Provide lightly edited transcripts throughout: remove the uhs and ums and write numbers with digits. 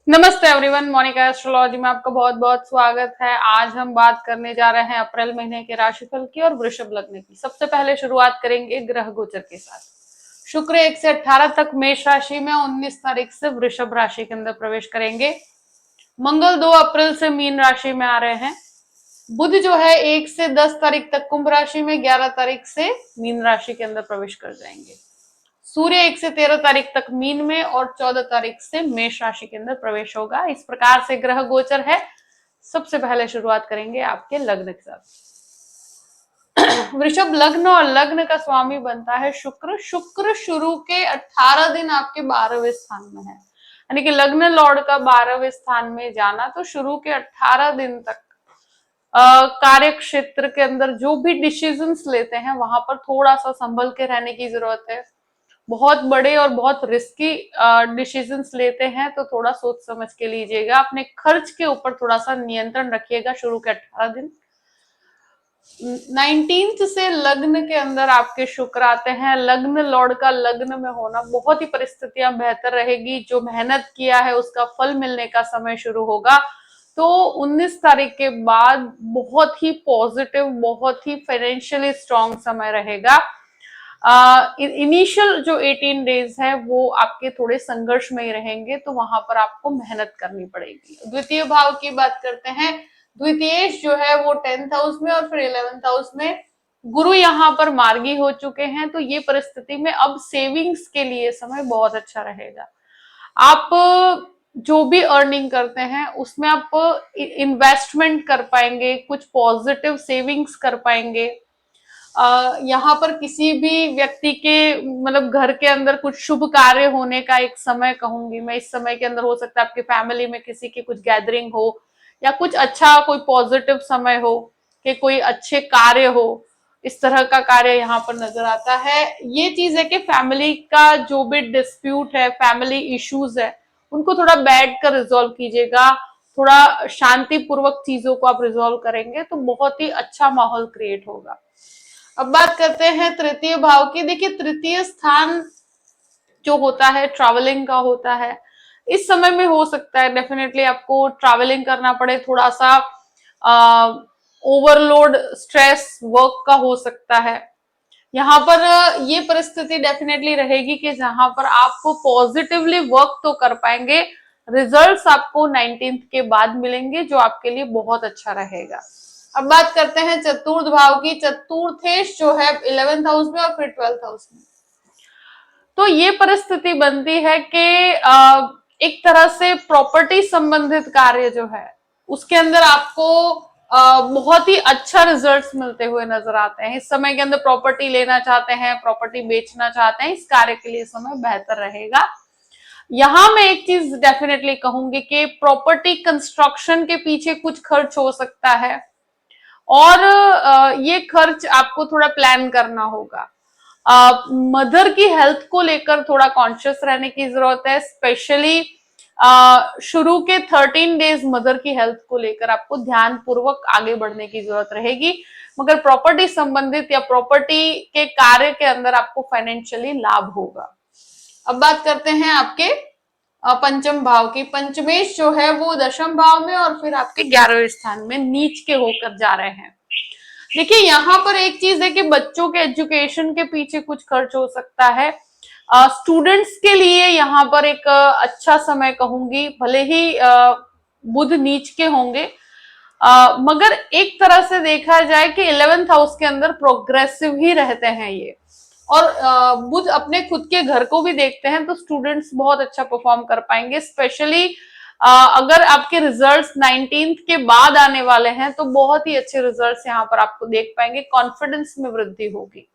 नमस्ते everyone, Monika astrology में आपका बहुत बहुत स्वागत है। आज हम बात करने जा रहे हैं अप्रैल महीने के राशिफल की और वृषभ लग्न की। सबसे पहले शुरुआत करेंगे ग्रह गोचर के साथ। शुक्र 1 से 18 तक मेष राशि में, 19 तारीख से वृषभ राशि के अंदर प्रवेश करेंगे। मंगल 2 अप्रैल से मीन राशि में आ रहे हैं। बुध जो है 1 से 10 तारीख तक कुंभ राशि में, 11 तारीख से मीन राशि के अंदर प्रवेश कर जाएंगे। सूर्य 1 से 13 तारीख तक मीन में और 14 तारीख से मेष राशि के अंदर प्रवेश होगा। इस प्रकार से ग्रह गोचर है। सबसे पहले शुरुआत करेंगे आपके लग्न के साथ। वृषभ लग्न और लग्न का स्वामी बनता है शुक्र। शुक्र शुरू के 18 दिन आपके 12वें स्थान में है, यानी कि लग्न लॉर्ड का 12वें स्थान में जाना, तो शुरू के 18 दिन तक कार्य क्षेत्र के अंदर जो भी डिसीजंस लेते हैं वहां पर थोड़ा सा संभल के रहने की जरूरत है। बहुत बड़े और बहुत रिस्की डिसीजंस लेते हैं तो थोड़ा सोच समझ के लीजिएगा। अपने खर्च के ऊपर थोड़ा सा नियंत्रण रखिएगा शुरू के 18 दिन। 19 से लग्न के अंदर आपके शुक्र आते हैं। लग्न लॉर्ड का लग्न में होना, बहुत ही परिस्थितियां बेहतर रहेगी। जो मेहनत किया है उसका फल मिलने का समय शुरू होगा। तो 19 तारीख के बाद बहुत ही पॉजिटिव, बहुत ही फाइनेंशियली स्ट्रांग समय रहेगा। इनिशियल जो 18 डेज है वो आपके थोड़े संघर्ष में ही रहेंगे, तो वहां पर आपको मेहनत करनी पड़ेगी। द्वितीय भाव की बात करते हैं। द्वितीयेश जो है वो 10th हाउस में और फिर 11th हाउस में। गुरु यहाँ पर मार्गी हो चुके हैं, तो ये परिस्थिति में अब सेविंग्स के लिए समय बहुत अच्छा रहेगा। आप जो भी अर्निंग करते हैं उसमें आप इन्वेस्टमेंट कर पाएंगे, कुछ पॉजिटिव सेविंग्स कर पाएंगे। यहाँ पर किसी भी व्यक्ति के मतलब घर के अंदर कुछ शुभ कार्य होने का एक समय कहूंगी मैं। इस समय के अंदर हो सकता है आपकी फैमिली में किसी की कुछ गैदरिंग हो, या कुछ अच्छा कोई पॉजिटिव समय हो कि कोई अच्छे कार्य हो। इस तरह का कार्य यहाँ पर नजर आता है। ये चीज है कि फैमिली का जो भी डिस्प्यूट है, फैमिली इश्यूज है, उनको थोड़ा बैठ कर रिजोल्व कीजिएगा। थोड़ा शांति पूर्वक चीजों को आप रिजोल्व करेंगे तो बहुत ही अच्छा माहौल क्रिएट होगा। अब बात करते हैं तृतीय भाव की। देखिए, तृतीय स्थान जो होता है ट्रैवलिंग का होता है। इस समय में हो सकता है डेफिनेटली आपको ट्रैवलिंग करना पड़े, थोड़ा सा ओवरलोड स्ट्रेस वर्क का हो सकता है। यहाँ पर ये परिस्थिति डेफिनेटली रहेगी कि जहां पर आप पॉजिटिवली वर्क तो कर पाएंगे, रिजल्ट्स आपको 19th के बाद मिलेंगे, जो आपके लिए बहुत अच्छा रहेगा। अब बात करते हैं चतुर्थ भाव की। चतुर्थेश जो है 11th हाउस में और फिर 12th हाउस में। तो ये परिस्थिति बनती है कि एक तरह से प्रॉपर्टी संबंधित कार्य जो है उसके अंदर आपको बहुत ही अच्छा रिजल्ट्स मिलते हुए नजर आते हैं। इस समय के अंदर प्रॉपर्टी लेना चाहते हैं, प्रॉपर्टी बेचना चाहते हैं, इस कार्य के लिए समय बेहतर रहेगा। यहां मैं एक चीज डेफिनेटली कहूंगी कि प्रॉपर्टी कंस्ट्रक्शन के पीछे कुछ खर्च हो सकता है, और ये खर्च आपको थोड़ा प्लान करना होगा। मदर की हेल्थ को लेकर थोड़ा कॉन्शियस रहने की जरूरत है। स्पेशली शुरू के 13 डेज मदर की हेल्थ को लेकर आपको ध्यान पूर्वक आगे बढ़ने की जरूरत रहेगी। मगर प्रॉपर्टी संबंधित या प्रॉपर्टी के कार्य के अंदर आपको फाइनेंशियली लाभ होगा। अब बात करते हैं आपके पंचम भाव की। पंचमेश जो है वो दशम भाव में और फिर आपके 11वें स्थान में नीच के होकर जा रहे हैं। देखिए, यहाँ पर एक चीज है कि बच्चों के एजुकेशन के पीछे कुछ खर्च हो सकता है। स्टूडेंट्स के लिए यहाँ पर एक अच्छा समय कहूंगी। भले ही बुध नीच के होंगे, मगर एक तरह से देखा जाए कि 11th हाउस के अंदर प्रोग्रेसिव ही रहते हैं ये। और बुध अपने खुद के घर को भी देखते हैं, तो स्टूडेंट्स बहुत अच्छा परफॉर्म कर पाएंगे। स्पेशली अगर आपके रिजल्ट्स 19th के बाद आने वाले हैं तो बहुत ही अच्छे रिजल्ट्स यहाँ पर आपको देख पाएंगे। कॉन्फिडेंस में वृद्धि होगी।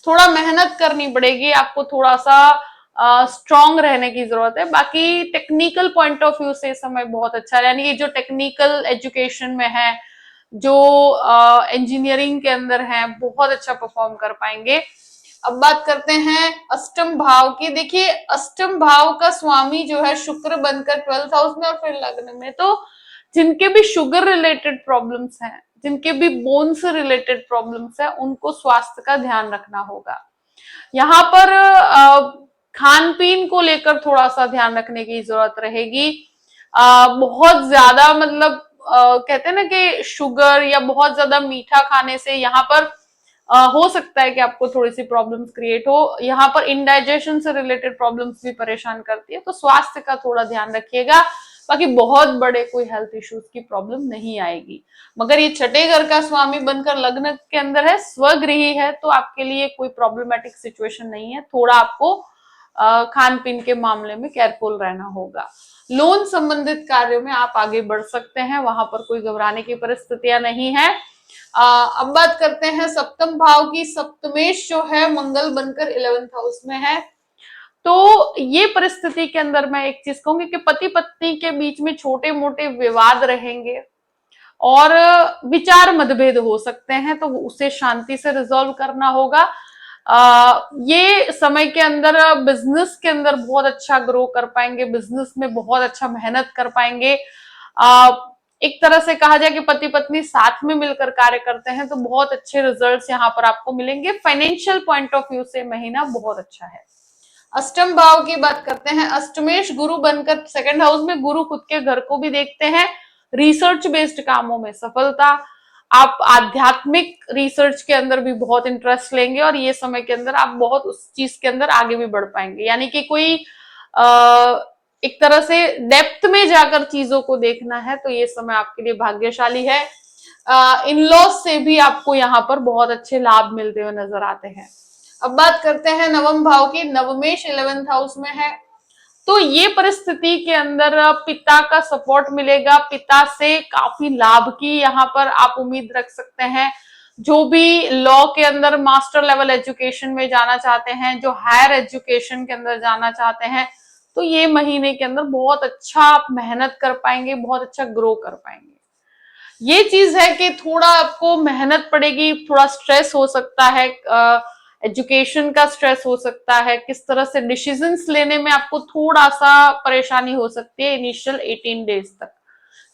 थोड़ा मेहनत करनी पड़ेगी आपको, थोड़ा सा स्ट्रांग रहने की जरूरत है। बाकी टेक्निकल पॉइंट ऑफ व्यू से समय बहुत अच्छा है, यानी कि जो टेक्निकल एजुकेशन में है, जो इंजीनियरिंग के अंदर है, बहुत अच्छा परफॉर्म कर पाएंगे। अब बात करते हैं अष्टम भाव की। देखिए, अष्टम भाव का स्वामी जो है शुक्र बनकर 12th हाउस में और फिर लग्न में। तो जिनके भी शुगर रिलेटेड प्रॉब्लम्स हैं, जिनके भी बोन से रिलेटेड प्रॉब्लम्स है, उनको स्वास्थ्य का ध्यान रखना होगा। यहाँ पर खान पीन को लेकर थोड़ा सा ध्यान रखने की जरूरत रहेगी। बहुत ज्यादा मतलब कहते हैं ना कि शुगर या बहुत ज्यादा मीठा खाने से यहाँ पर हो सकता है कि आपको थोड़ी सी प्रॉब्लम्स क्रिएट हो। यहाँ पर इंडाइजेशन से रिलेटेड प्रॉब्लम्स भी परेशान करती है, तो स्वास्थ्य का थोड़ा ध्यान रखिएगा। बाकी बहुत बड़े कोई हेल्थ इश्यूज की प्रॉब्लम नहीं आएगी। मगर ये छठे घर का स्वामी बनकर लग्न के अंदर है, स्वगृही है, तो आपके लिए कोई प्रॉब्लमेटिक सिचुएशन नहीं है। थोड़ा आपको खान पीन के मामले में केयरफुल रहना होगा। लोन संबंधित कार्यों में आप आगे बढ़ सकते हैं, वहां पर कोई घबराने की परिस्थितियां नहीं है। अब बात करते हैं सप्तम भाव की। सप्तमेश जो है मंगल बनकर 11th हाउस में है, तो ये परिस्थिति के अंदर मैं एक चीज कहूंगी कि पति पत्नी के बीच में छोटे मोटे विवाद रहेंगे और विचार मतभेद हो सकते हैं, तो उसे शांति से रिजॉल्व करना होगा। ये समय के अंदर बिजनेस के अंदर बहुत अच्छा ग्रो कर पाएंगे, बिजनेस में बहुत अच्छा मेहनत कर पाएंगे। एक तरह से कहा जाए कि पति पत्नी साथ में मिलकर कार्य करते हैं तो बहुत अच्छे रिजल्ट्स यहाँ पर आपको मिलेंगे। फाइनेंशियल पॉइंट ऑफ व्यू से महीना बहुत अच्छा है। अष्टम भाव की बात करते हैं। अष्टमेश गुरु बनकर सेकंड हाउस में, गुरु खुद के घर को भी देखते हैं। रिसर्च बेस्ड कामों में सफलता, आप आध्यात्मिक रिसर्च के अंदर भी बहुत इंटरेस्ट लेंगे और ये समय के अंदर आप बहुत उस चीज के अंदर आगे भी बढ़ पाएंगे। यानी कि कोई एक तरह से डेप्थ में जाकर चीजों को देखना है तो ये समय आपके लिए भाग्यशाली है। इन लॉज से भी आपको यहाँ पर बहुत अच्छे लाभ मिलते हुए नजर आते हैं। अब बात करते हैं नवम भाव की। नवमेश 11th हाउस में है, तो ये परिस्थिति के अंदर पिता का सपोर्ट मिलेगा, पिता से काफी लाभ की यहाँ पर आप उम्मीद रख सकते हैं। जो भी लॉ के अंदर मास्टर लेवल एजुकेशन में जाना चाहते हैं, जो हायर एजुकेशन के अंदर जाना चाहते हैं, तो ये महीने के अंदर बहुत अच्छा आप मेहनत कर पाएंगे, बहुत अच्छा ग्रो कर पाएंगे। ये चीज है कि थोड़ा आपको मेहनत पड़ेगी, थोड़ा स्ट्रेस हो सकता है, एजुकेशन का स्ट्रेस हो सकता है, किस तरह से डिसीजंस लेने में आपको थोड़ा सा परेशानी हो सकती है इनिशियल 18 डेज तक।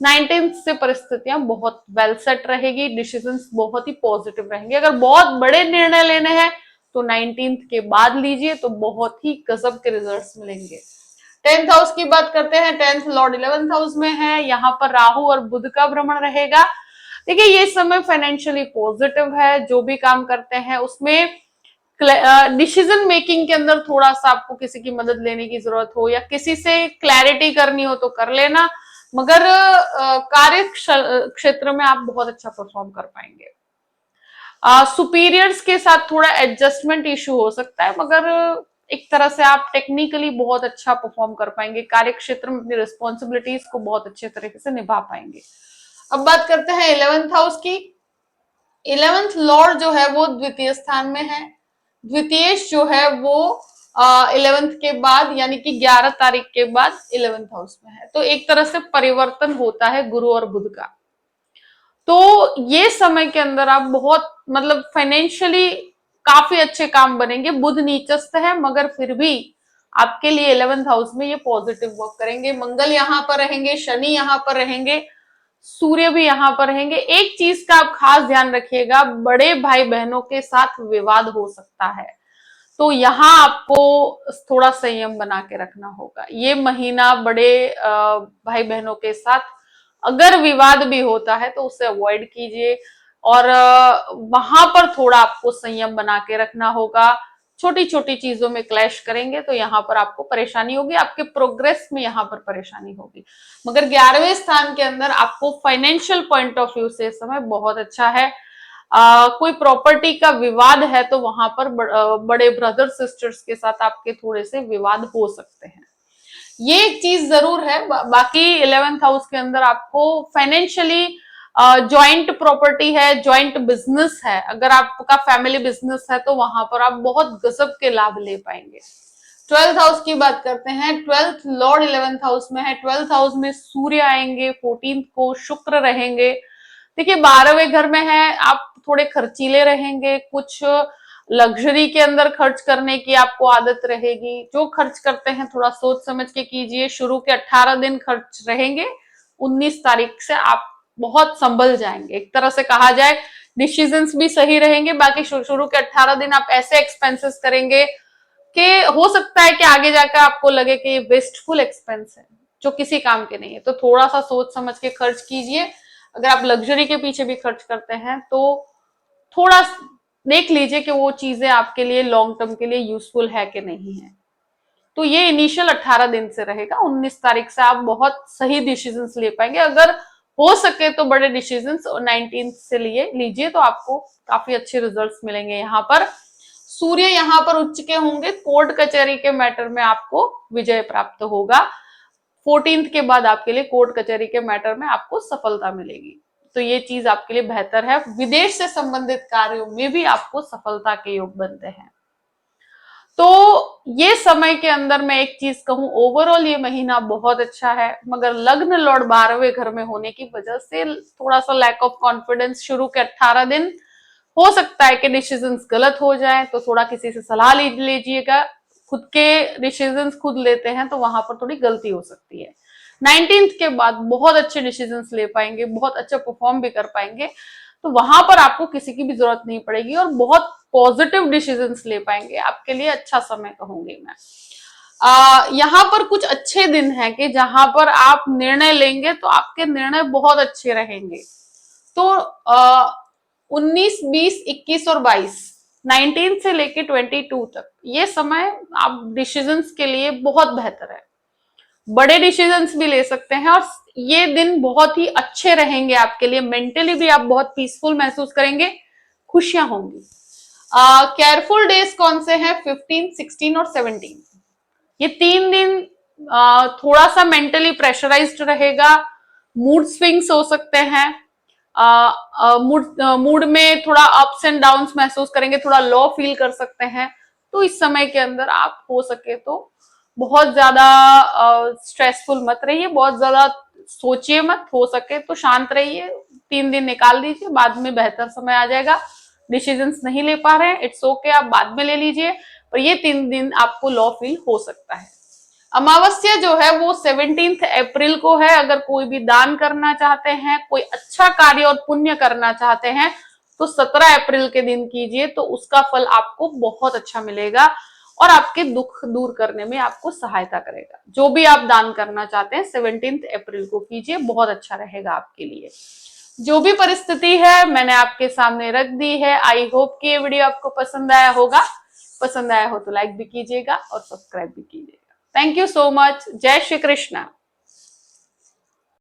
19th से परिस्थितियां बहुत वेल सेट रहेगी, डिसीजंस बहुत ही पॉजिटिव रहेंगे। अगर बहुत बड़े निर्णय लेने हैं तो 19th के बाद लीजिए, तो बहुत ही गजब के रिजल्ट्स मिलेंगे। 10th हाउस की बात करते हैं। 10th लॉर्ड 11th हाउस में है, यहाँ पर राहु और बुध का भ्रमण रहेगा। देखिए ये समय फाइनेंशियली पॉजिटिव है, जो भी काम करते हैं उसमें डिसीजन मेकिंग के अंदर थोड़ा सा आपको किसी की मदद लेने की जरूरत हो या किसी से क्लैरिटी करनी हो तो कर लेना, मगर कार्य क्षेत्र में आप बहुत अच्छा परफॉर्म कर पाएंगे। सुपीरियर्स के साथ थोड़ा एडजस्टमेंट इश्यू हो सकता है, मगर एक तरह से आप टेक्निकली बहुत अच्छा परफॉर्म कर पाएंगे, कार्य क्षेत्र में अपनी रिस्पॉन्सिबिलिटीज को बहुत अच्छे तरीके से निभा पाएंगे। अब बात करते हैं 11th हाउस की। 11th लॉर्ड जो है वो द्वितीय स्थान में है। द्वितीय जो है वो 11th के बाद यानी कि 11 तारीख के बाद 11th हाउस में है, तो एक तरह से परिवर्तन होता है गुरु और बुध का। तो ये समय के अंदर आप बहुत मतलब फाइनेंशियली काफी अच्छे काम बनेंगे। बुध नीचस्थ है मगर फिर भी आपके लिए 11th हाउस में ये पॉजिटिव वर्क करेंगे। मंगल यहाँ पर रहेंगे, शनि यहाँ पर रहेंगे, सूर्य भी यहाँ पर रहेंगे। एक चीज का आप खास ध्यान रखिएगा, बड़े भाई बहनों के साथ विवाद हो सकता है, तो यहाँ आपको थोड़ा संयम बना के रखना होगा। ये महीना बड़े भाई बहनों के साथ अगर विवाद भी होता है तो उसे अवॉइड कीजिए और वहां पर थोड़ा आपको संयम बना के रखना होगा। छोटी छोटी चीजों में क्लैश करेंगे तो यहाँ पर आपको परेशानी होगी, आपके प्रोग्रेस में यहाँ पर परेशानी होगी। मगर 11वें स्थान के अंदर आपको फाइनेंशियल पॉइंट ऑफ व्यू से समय बहुत अच्छा है। कोई प्रॉपर्टी का विवाद है तो वहां पर बड़े ब्रदर सिस्टर्स के साथ आपके थोड़े से विवाद हो सकते हैं। ये एक चीज जरूर है। बाकी 11th हाउस के अंदर आपको फाइनेंशियली जॉइंट प्रॉपर्टी है, जॉइंट बिजनेस है, अगर आपका फैमिली बिजनेस है तो वहां पर आप बहुत गजब के लाभ ले पाएंगे। 12th हाउस की बात करते हैं। 12th लॉर्ड 11th हाउस में है। 12th हाउस में सूर्य आएंगे, 14th को शुक्र रहेंगे। देखिए 12वें घर में है, आप थोड़े खर्चीले रहेंगे, कुछ लग्जरी के अंदर खर्च करने की आपको आदत रहेगी। जो खर्च करते हैं थोड़ा सोच समझ के कीजिए। शुरू के 18 दिन खर्च रहेंगे, 19 तारीख से आप बहुत संभल जाएंगे। एक तरह से कहा जाए डिसीजंस भी सही रहेंगे। बाकी शुरू के 18 दिन आप ऐसे एक्सपेंसेस करेंगे कि हो सकता है कि आगे जाकर आपको लगे कि वेस्टफुल एक्सपेंस है, जो किसी काम के नहीं है। तो थोड़ा सा सोच समझ के खर्च कीजिए। अगर आप लग्जरी के पीछे भी खर्च करते हैं तो थोड़ा देख लीजिए कि वो चीजें आपके लिए लॉन्ग टर्म के लिए यूजफुल है कि नहीं है। तो ये इनिशियल 18 दिन से रहेगा। 19 तारीख से आप बहुत सही डिसीजंस ले पाएंगे। अगर हो सके तो बड़े डिसीजंस 19 से लीजिए तो आपको काफी अच्छे रिजल्ट्स मिलेंगे। यहाँ पर सूर्य यहाँ पर उच्च के होंगे, कोर्ट कचहरी के मैटर में आपको विजय प्राप्त होगा। 14 के बाद आपके लिए कोर्ट कचहरी के मैटर में आपको सफलता मिलेगी। तो ये चीज आपके लिए बेहतर है। विदेश से संबंधित कार्यों में भी आपको सफलता के योग बनते हैं। तो ये समय के अंदर मैं एक चीज कहूं, ओवरऑल ये महीना बहुत अच्छा है, मगर लग्न लॉर्ड 12वें घर में होने की वजह से थोड़ा सा लैक ऑफ कॉन्फिडेंस। शुरू के 18 दिन हो सकता है कि डिसीजंस गलत हो जाए, तो थोड़ा किसी से सलाह लीजिएगा। खुद के डिसीजंस खुद लेते हैं तो वहां पर थोड़ी गलती हो सकती है। 19 के बाद बहुत अच्छे डिसीजंस ले पाएंगे, बहुत अच्छा परफॉर्म भी कर पाएंगे। तो वहां पर आपको किसी की भी जरूरत नहीं पड़ेगी और बहुत पॉजिटिव डिसीजंस ले पाएंगे। आपके लिए अच्छा समय कहूंगी मैं। यहाँ पर कुछ अच्छे दिन हैं कि जहां पर आप निर्णय लेंगे तो आपके निर्णय बहुत अच्छे रहेंगे। तो 19, 20, 21 और 22, 19 से लेके 22 तक ये समय आप डिसीजंस के लिए बहुत बेहतर है। बड़े डिसीजंस भी ले सकते हैं और ये दिन बहुत ही अच्छे रहेंगे आपके लिए। मेंटली भी आप बहुत पीसफुल महसूस करेंगे, खुशियां होंगी। केयरफुल डेज कौन से हैं? 15, 16 और 17। ये 3 दिन थोड़ा सा मेंटली प्रेशराइज्ड रहेगा। मूड स्विंग्स हो सकते हैं। मूड में थोड़ा अप्स एंड डाउन्स महसूस करेंगे, थोड़ा लो फील कर सकते हैं। तो इस समय के अंदर आप हो सके तो बहुत ज्यादा स्ट्रेसफुल मत रहिए, बहुत ज्यादा सोचिए मत। हो सके तो शांत रहिए, 3 दिन निकाल दीजिए, बाद में बेहतर समय आ जाएगा। डिसीजंस नहीं ले पा रहे हैं, इट्स ओके, आप बाद में ले लीजिए। पर ये 3 दिन आपको लो फील हो सकता है। अमावस्या जो है वो 17 अप्रैल को है। अगर कोई भी दान करना चाहते हैं, कोई अच्छा कार्य और पुण्य करना चाहते हैं तो 17 अप्रैल के दिन कीजिए, तो उसका फल आपको बहुत अच्छा मिलेगा और आपके दुख दूर करने में आपको सहायता करेगा। जो भी आप दान करना चाहते हैं 17 अप्रैल को कीजिए, बहुत अच्छा रहेगा आपके लिए। जो भी परिस्थिति है मैंने आपके सामने रख दी है। आई होप कि ये वीडियो आपको पसंद आया होगा। पसंद आया हो तो लाइक भी कीजिएगा और सब्सक्राइब भी कीजिएगा। Thank you so much. जय श्री कृष्णा।